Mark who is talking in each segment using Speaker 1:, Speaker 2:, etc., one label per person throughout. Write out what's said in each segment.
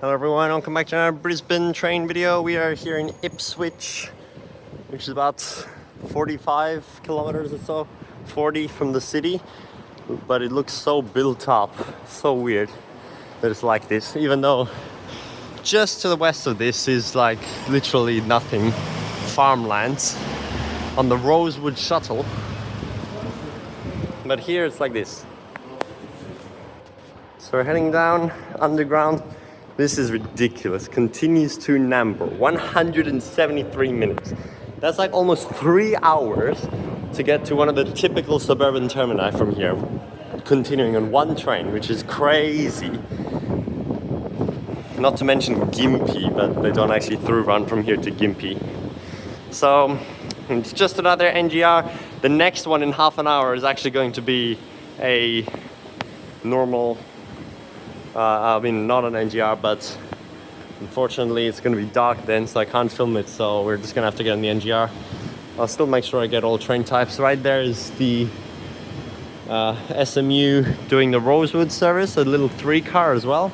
Speaker 1: Hello everyone, welcome back to another Brisbane train video. We are here in Ipswich, which is about 45 kilometers or so, 40 from the city. But it looks so built up, so weird that it's like this, even though just to the west of this is like literally nothing, farmlands on the Rosewood shuttle. But here it's like this. So we're heading down underground. This is ridiculous. Continues to Nambour, 173 minutes. That's like almost 3 hours to get to one of the typical suburban termini from here, continuing on one train, which is crazy. Not to mention Gympie, but they don't actually through run from here to Gympie. So it's just another NGR. The next one in half an hour is actually going to be a normal, not an NGR, but unfortunately it's going to be dark then, so I can't film it, so we're just going to have to get in the NGR. I'll still make sure I get all train types. Right there is the SMU doing the Rosewood service, a little 3-car as well,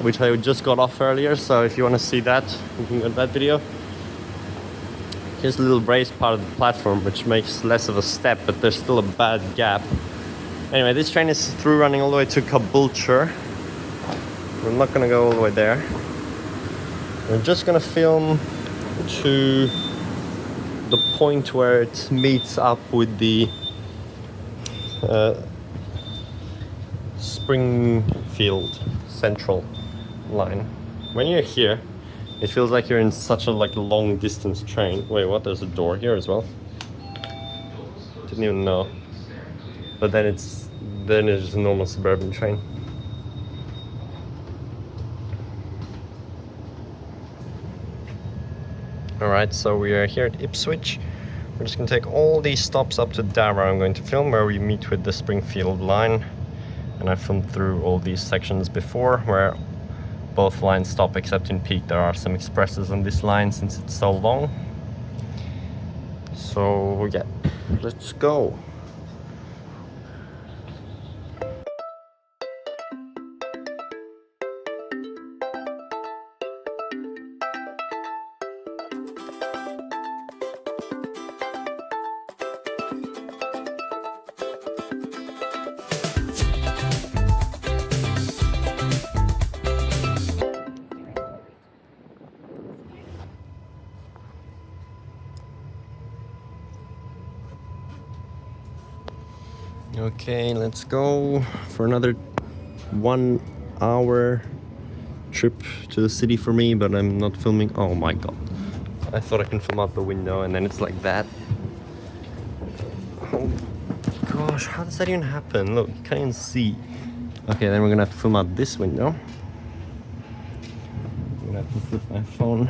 Speaker 1: which I just got off earlier, so if you want to see that, you can go to that video. Here's a little raised part of the platform, which makes less of a step, but there's still a bad gap. Anyway, this train is through running all the way to Caboolture. We're not going to go all the way there. We're just going to film to the point where it meets up with the Springfield Central line. When you're here, it feels like you're in such a long distance train. Wait, what? There's a door here as well. Didn't even know. But then it's just a normal suburban train. Alright, so we are here at Ipswich. We're just going to take all these stops up to Darra. I'm going to film where we meet with the Springfield line. And I filmed through all these sections before where both lines stop except in peak. There are some expresses on this line since it's so long. So yeah, let's go. Okay, let's go for another 1 hour trip to the city for me, but I'm not filming. Oh my god. I thought I can film out the window and then it's like that. Oh gosh, how does that even happen? Look, you can't even see. Okay, then we're gonna have to film out this window. I'm gonna have to flip my phone.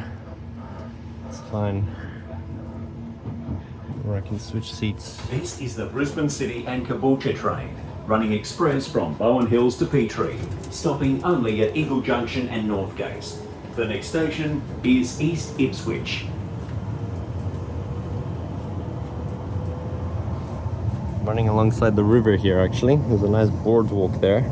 Speaker 1: It's fine. Or I can switch seats.
Speaker 2: This is the Brisbane City and Caboolture train, running express from Bowen Hills to Petrie, stopping only at Eagle Junction and North Gailes. The next station is East Ipswich.
Speaker 1: Running alongside the river here actually. There's a nice boardwalk there.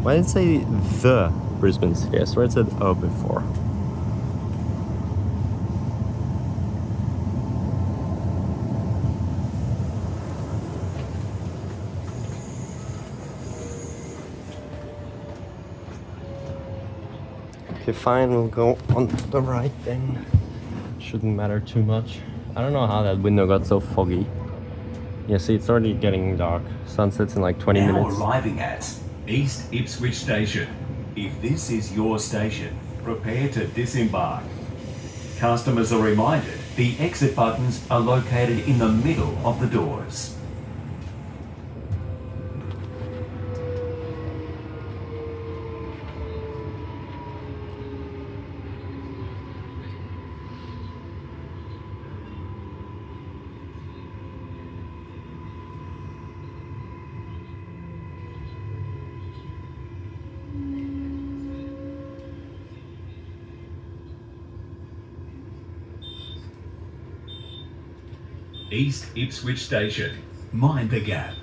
Speaker 1: Why did it say the Brisbane City? I swear it said O before. Okay, fine, we'll go on the right then. Shouldn't matter too much. I don't know how that window got so foggy. Yeah, see, it's already getting dark. Sunsets in like 20 minutes.
Speaker 2: Now arriving at East Ipswich Station. If this is your station, prepare to disembark. Customers are reminded the exit buttons are located in the middle of the doors. East Ipswich Station. Mind the gap.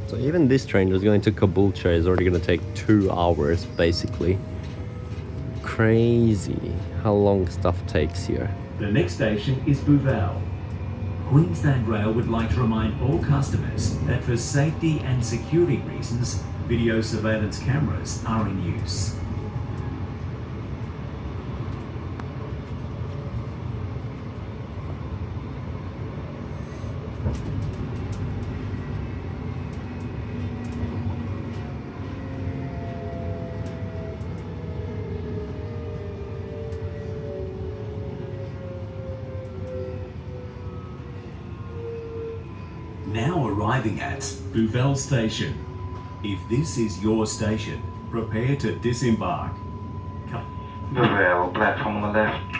Speaker 1: So even this train was going to Caboolture is already going to take 2 hours basically. Crazy how long stuff takes here.
Speaker 2: The next station is Booval. Queensland Rail would like to remind all customers that for safety and security reasons, video surveillance cameras are in use. Now arriving at Booval Station. If this is your station, prepare to disembark.
Speaker 3: Vale, platform on the left.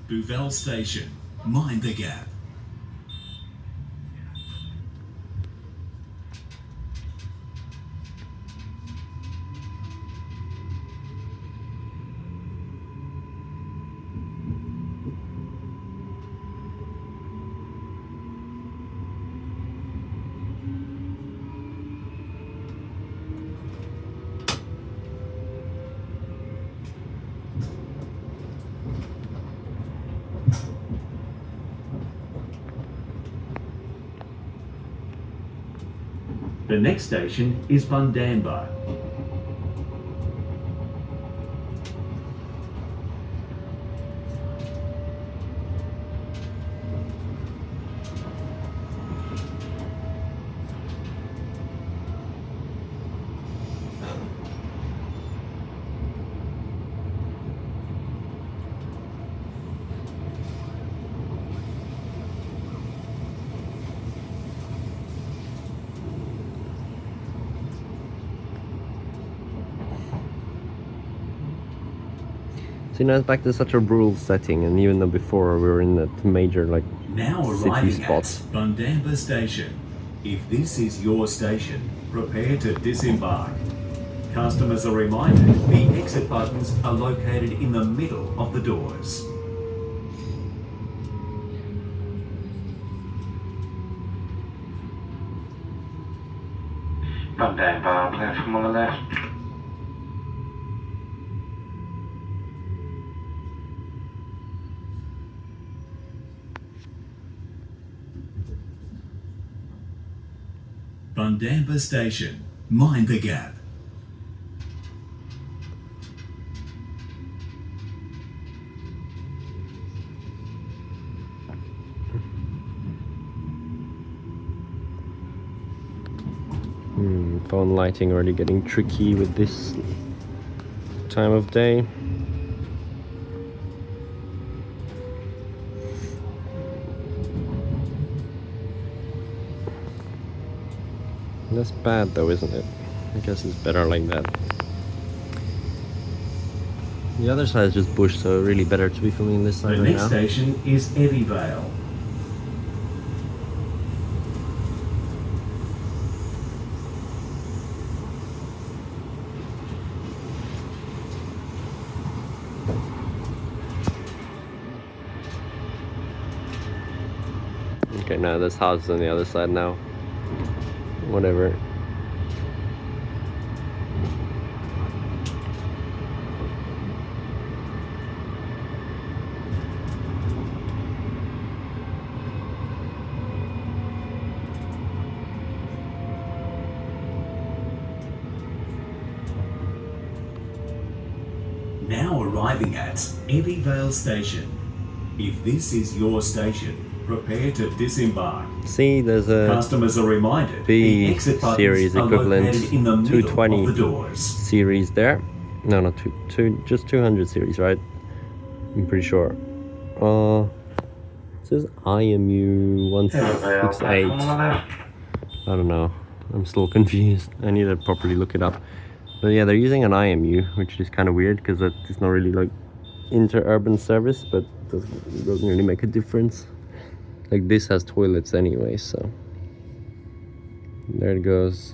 Speaker 2: Booval Station. Mind the gap. The next station is Bundamba.
Speaker 1: So now it's back to such a rural setting, and even though before we were in that major like
Speaker 2: Now
Speaker 1: city
Speaker 2: arriving
Speaker 1: spots.
Speaker 2: at Bundamba Station. If this is your station, prepare to disembark. Customers are reminded the exit buttons are located in the middle of the doors.
Speaker 3: Bundamba, platform on the left.
Speaker 2: Bundamba Station. Mind the gap.
Speaker 1: Phone lighting already getting tricky with this time of day. That's bad though, isn't it? I guess it's better like that. The other side is just bush, so really better to be filming this side
Speaker 2: The
Speaker 1: right
Speaker 2: next
Speaker 1: now.
Speaker 2: station is Vale.
Speaker 1: Okay, now this house is on the other side now. Whatever.
Speaker 2: Now arriving at Vale Station. If this is your station, prepare to disembark.
Speaker 1: See, there's a
Speaker 2: Customers are reminded
Speaker 1: B
Speaker 2: the exit buttons
Speaker 1: series
Speaker 2: are
Speaker 1: equivalent
Speaker 2: located in the middle
Speaker 1: 220
Speaker 2: of the doors.
Speaker 1: series there. No, not just 200 series, right? I'm pretty sure. It says IMU
Speaker 3: Vale,
Speaker 1: 168.
Speaker 3: platform on the left.
Speaker 1: I don't know. I'm still confused. I need to properly look it up. But yeah, they're using an IMU, which is kind of weird because it's not really like inter-urban service, but doesn't really make a difference. Like this has toilets anyway, so there it goes.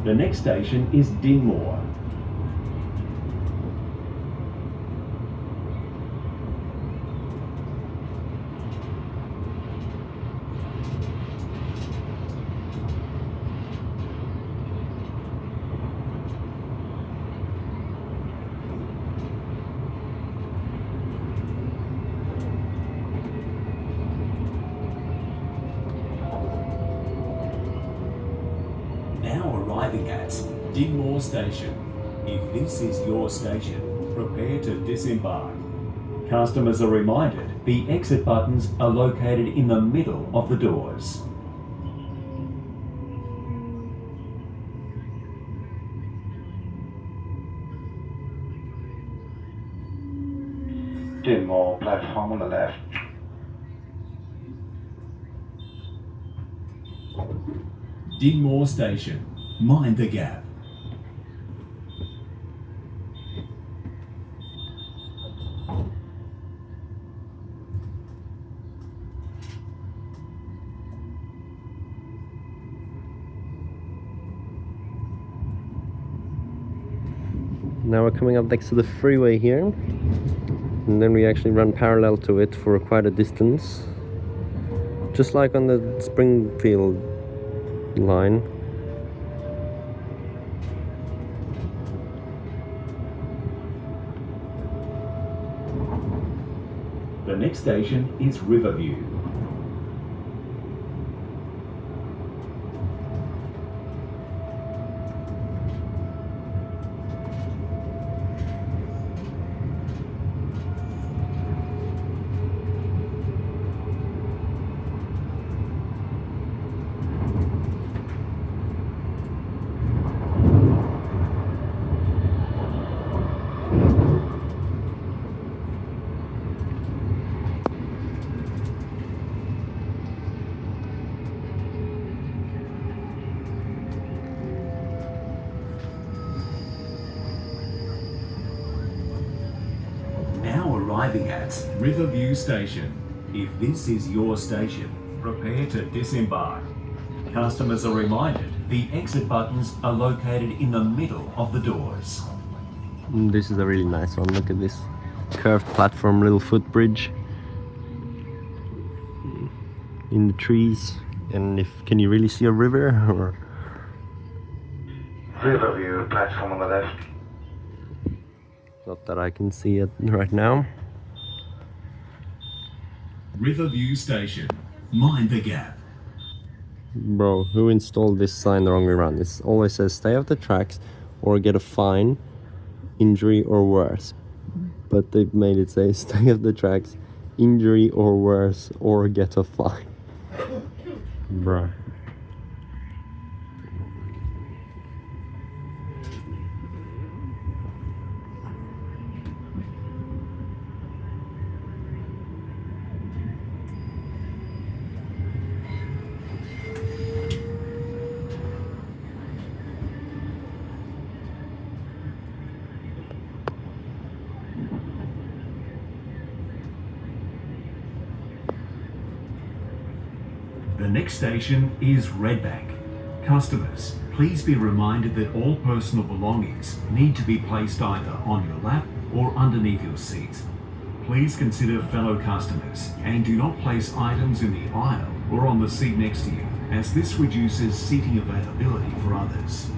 Speaker 2: The next station is Dinmore. Now arriving at Dinmore Station. If this is your station, prepare to disembark. Customers are reminded the exit buttons are located in the middle of the doors.
Speaker 3: Dinmore, platform on the left.
Speaker 2: Dinmore Station. Mind the gap.
Speaker 1: Now we're coming up next to the freeway here, and then we actually run parallel to it for quite a distance, just like on the Springfield line.
Speaker 2: The next station is Riverview. Arriving at Riverview Station. If this is your station, prepare to disembark. Customers are reminded the exit buttons are located in the middle of the doors.
Speaker 1: This is a really nice one. Look at this curved platform, little footbridge in the trees. And can you really see a river? Or
Speaker 3: Riverview, platform on the left.
Speaker 1: not that I can see it right now.
Speaker 2: Riverview Station. Mind the gap.
Speaker 1: Bro, who installed this sign the wrong way around? It always says stay off the tracks or get a fine, injury or worse. But they've made it say stay off the tracks, injury or worse, or get a fine. Bruh.
Speaker 2: The next station is Redbank. Customers, please be reminded that all personal belongings need to be placed either on your lap or underneath your seat. Please consider fellow customers and do not place items in the aisle or on the seat next to you, as this reduces seating availability for others.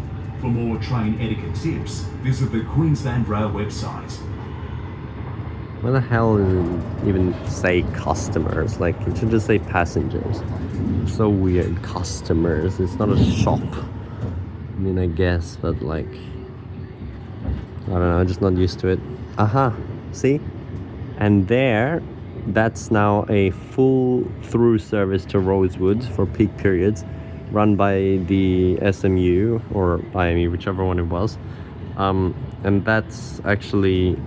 Speaker 2: For more train etiquette tips, visit the Queensland Rail website.
Speaker 1: Why the hell does it even say customers? Like, it should just say passengers. So weird, customers. It's not a shop. I mean, I guess, but like, I don't know, I'm just not used to it. Aha, see? And there, that's now a full through service to Rosewood for peak periods, run by the SMU or IME, whichever one it was. And that's actually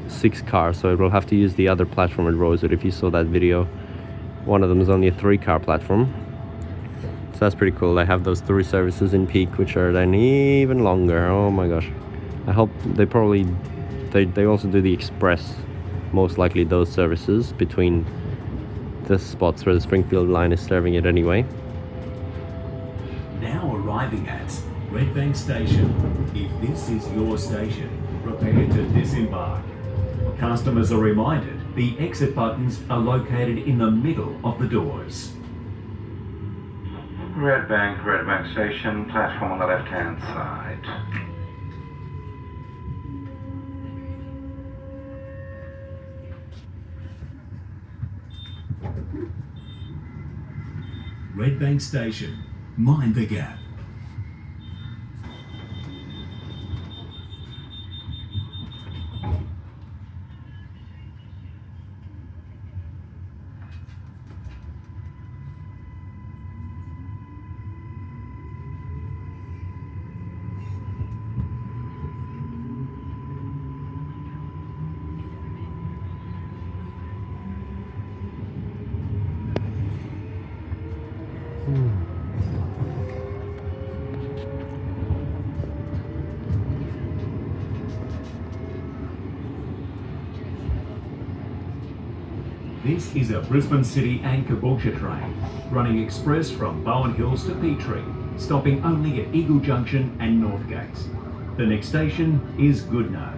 Speaker 1: 6 cars, so it will have to use the other platform at Rosewood. If you saw that video, one of them is only a 3-car platform, so that's pretty cool. They have those 3 services in peak, which are then even longer. Oh my gosh, I hope they also do the express, most likely those services between the spots where the Springfield line is serving it anyway.
Speaker 2: Now arriving at Redbank Station. If this is your station, prepare to disembark. Customers are reminded the exit buttons are located in the middle of the doors.
Speaker 3: Redbank Station, platform on the left-hand side.
Speaker 2: Redbank Station. Mind the gap. This is a Brisbane City and Caboolture train, running express from Bowen Hills to Petrie, stopping only at Eagle Junction and Northgates. The next station is Goodna.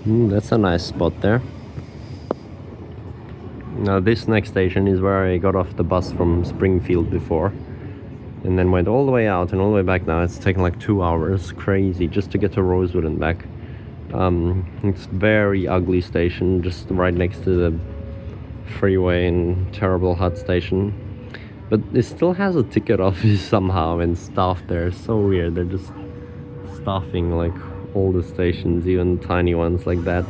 Speaker 1: That's a nice spot there. Now this next station is where I got off the bus from Springfield before, and then went all the way out and all the way back. Now it's taken like 2 hours, crazy, just to get to Rosewood and back. It's very ugly station, just right next to the freeway, and terrible hut station. But it still has a ticket office somehow and staff there. It's so weird. They're just staffing like all the stations, even tiny ones like that.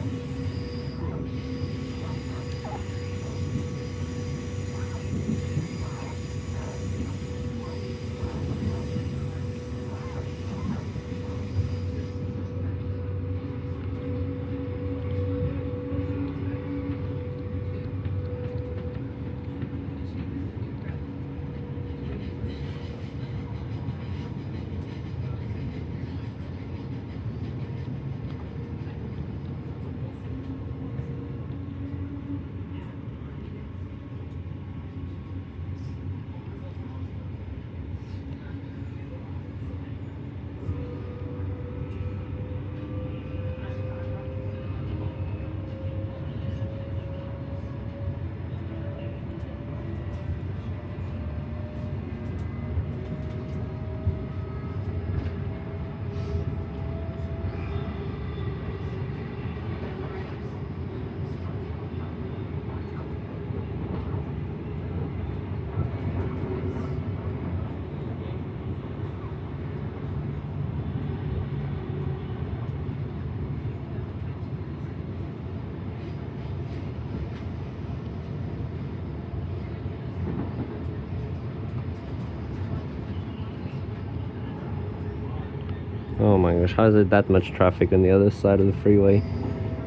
Speaker 1: Oh my gosh, how is it that much traffic on the other side of the freeway?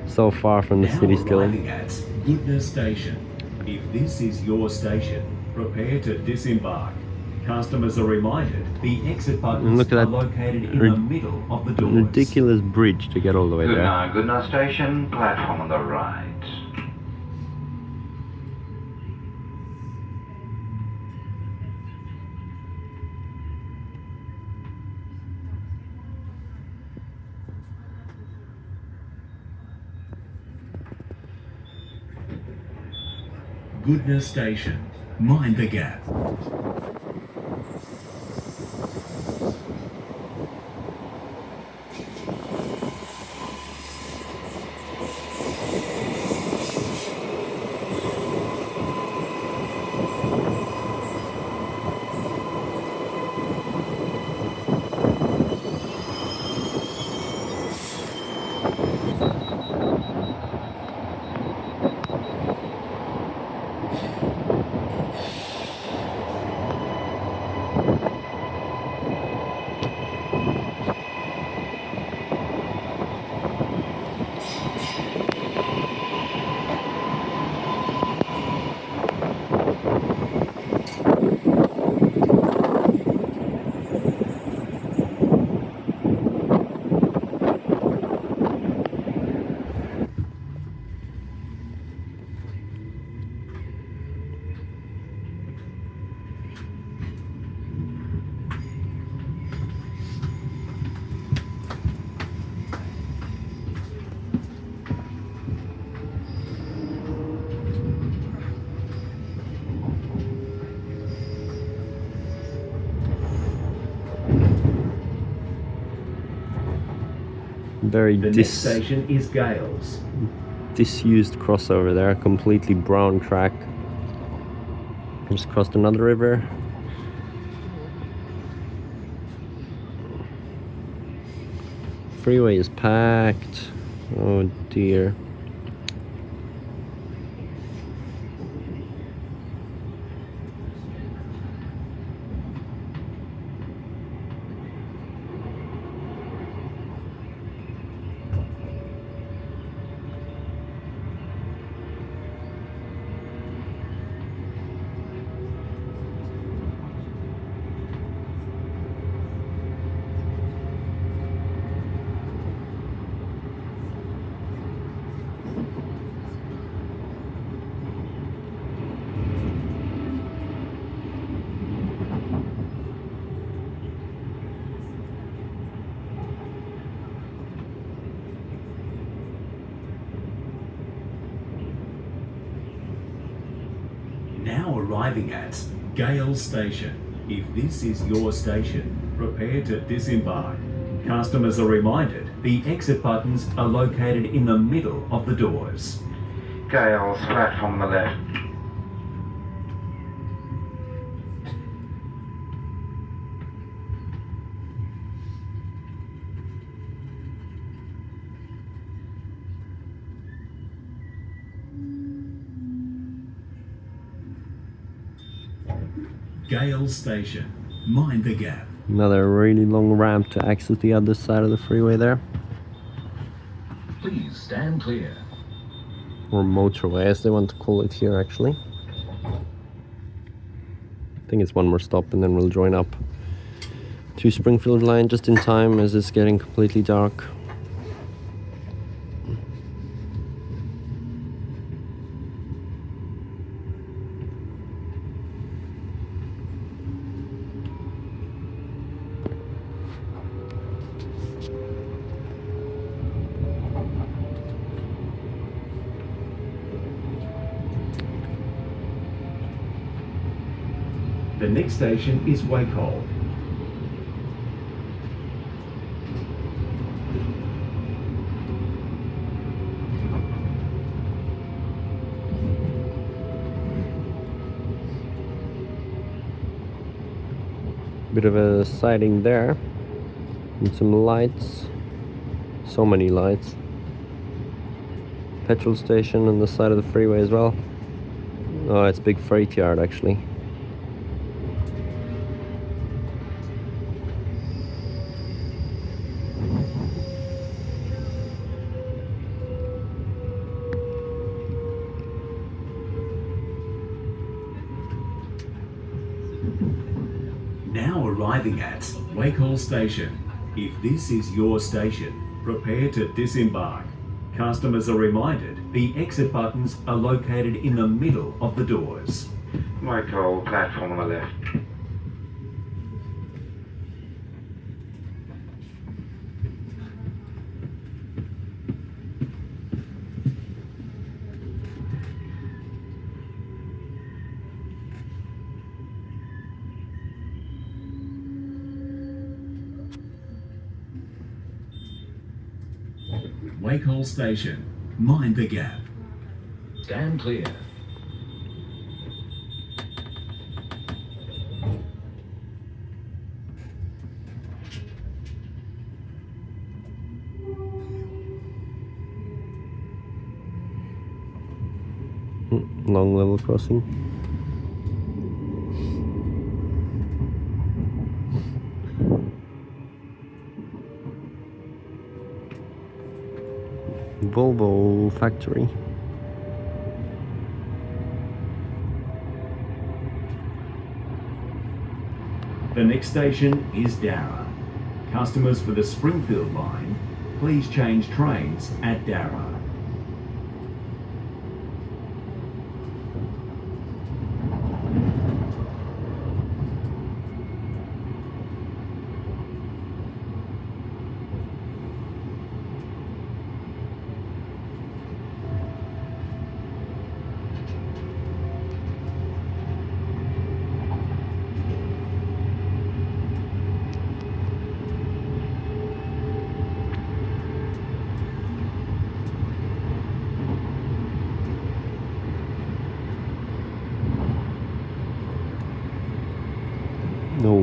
Speaker 1: So far from the city still.
Speaker 2: Arriving at Goodna Station. If this is your station, prepare to disembark. Customers are reminded the exit buttons
Speaker 1: Look at
Speaker 2: are
Speaker 1: that
Speaker 2: located in the middle of the doors.
Speaker 1: Ridiculous bridge to get all the way there.
Speaker 3: Goodna Station, platform on the right.
Speaker 2: Goodna Station. Mind the gap.
Speaker 1: Very
Speaker 2: The next station is Gailes.
Speaker 1: disused crossover there, completely brown track. Just crossed another river. Freeway is packed. Oh dear.
Speaker 2: Now arriving at Gailes Station. If this is your station, prepare to disembark. Customers are reminded the exit buttons are located in the middle of the doors.
Speaker 3: Gailes, platform on the left.
Speaker 2: Gailes Station. Mind the gap.
Speaker 1: Another really long ramp to access the other side of the freeway there.
Speaker 2: Please stand clear.
Speaker 1: Or motorway as they want to call it here actually. I think it's one more stop and then we'll join up to Springfield line just in time as it's getting completely dark.
Speaker 2: The next station is Wacol.
Speaker 1: Bit of a siding there and some lights, so many lights. Petrol station on the side of the freeway as well. Oh, it's a big freight yard actually.
Speaker 2: Now arriving at Wacol Station. If this is your station, prepare to disembark. Customers are reminded the exit buttons are located in the middle of the doors.
Speaker 3: Wacol, platform on the left.
Speaker 2: Wacol Station. Mind the gap. Stand clear.
Speaker 1: Long level crossing. Volvo factory.
Speaker 2: The next station is Darra. Customers for the Springfield line, please change trains at Darra.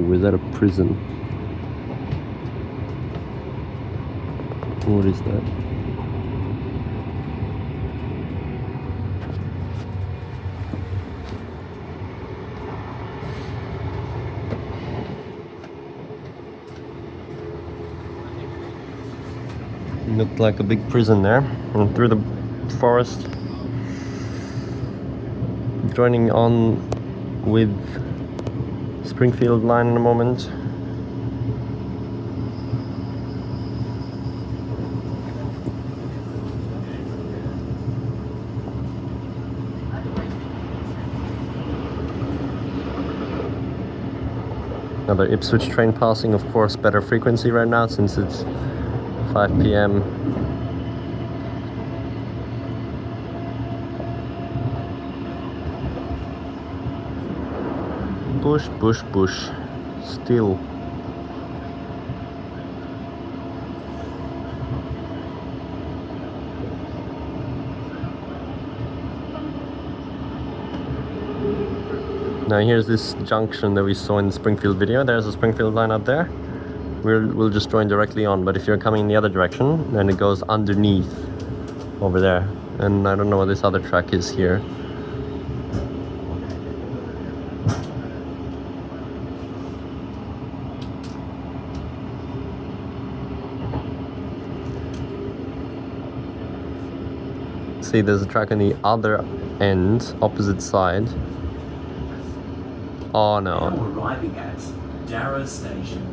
Speaker 1: Ooh, is that a prison? What is that? Looked like a big prison there, and through the forest, joining on with Springfield line in a moment. Another Ipswich train passing, of course, better frequency right now since it's 5 p.m. Bush, bush, bush. Still. Now here's this junction that we saw in the Springfield video. There's a Springfield line up there. We'll just join directly on, but if you're coming in the other direction, then it goes underneath over there. And I don't know what this other track is here. See, there's a track on the other end, opposite side. Oh no.
Speaker 2: Now arriving at Darra Station.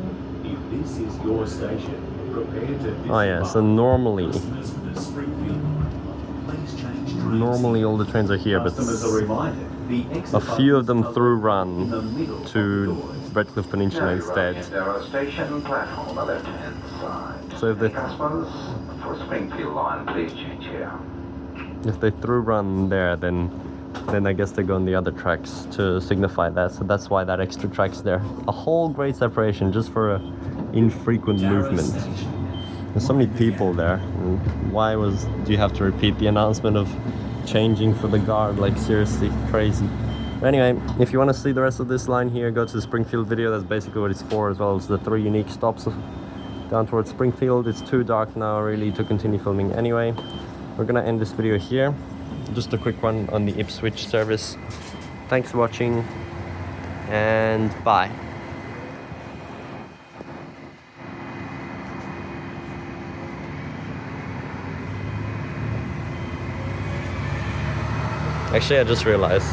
Speaker 2: If this is your station, prepare to disembark.
Speaker 1: Oh yeah, so normally
Speaker 2: Customers for the Springfield line, please change trains.
Speaker 1: normally all the trains are here, but
Speaker 2: Customers are reminded the exit
Speaker 1: a few of them
Speaker 2: buttons
Speaker 1: through
Speaker 2: are
Speaker 1: run
Speaker 2: in the middle of
Speaker 1: to
Speaker 2: the doors.
Speaker 1: Redcliffe Peninsula instead.
Speaker 3: Darra Station, platform on the left-hand side.
Speaker 1: So if they
Speaker 3: Customers for Springfield line, please change here.
Speaker 1: through run there, then I guess they go on the other tracks to signify that. So that's why that extra track's there. A whole great separation just for a infrequent
Speaker 2: Darra
Speaker 1: movement.
Speaker 2: Station.
Speaker 1: There's so many people there. And why do you have to repeat the announcement of changing for the guard? Like seriously, crazy. But anyway, if you want to see the rest of this line here, go to the Springfield video. That's basically what it's for, as well as the 3 unique stops down towards Springfield. It's too dark now really to continue filming anyway. We're gonna end this video here. Just a quick one on the Ipswich service. Thanks for watching, and bye. Actually, I just realized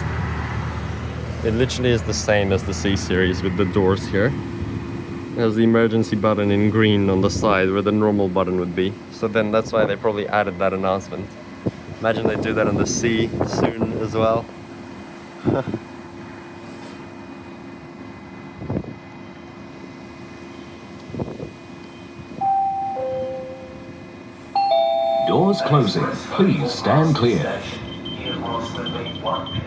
Speaker 1: it literally is the same as the C series with the doors here. It has the emergency button in green on the side where the normal button would be. So then that's why they probably added that announcement. Imagine they do that on the C soon as well.
Speaker 4: Doors closing. Please stand clear.
Speaker 3: Here was the big one.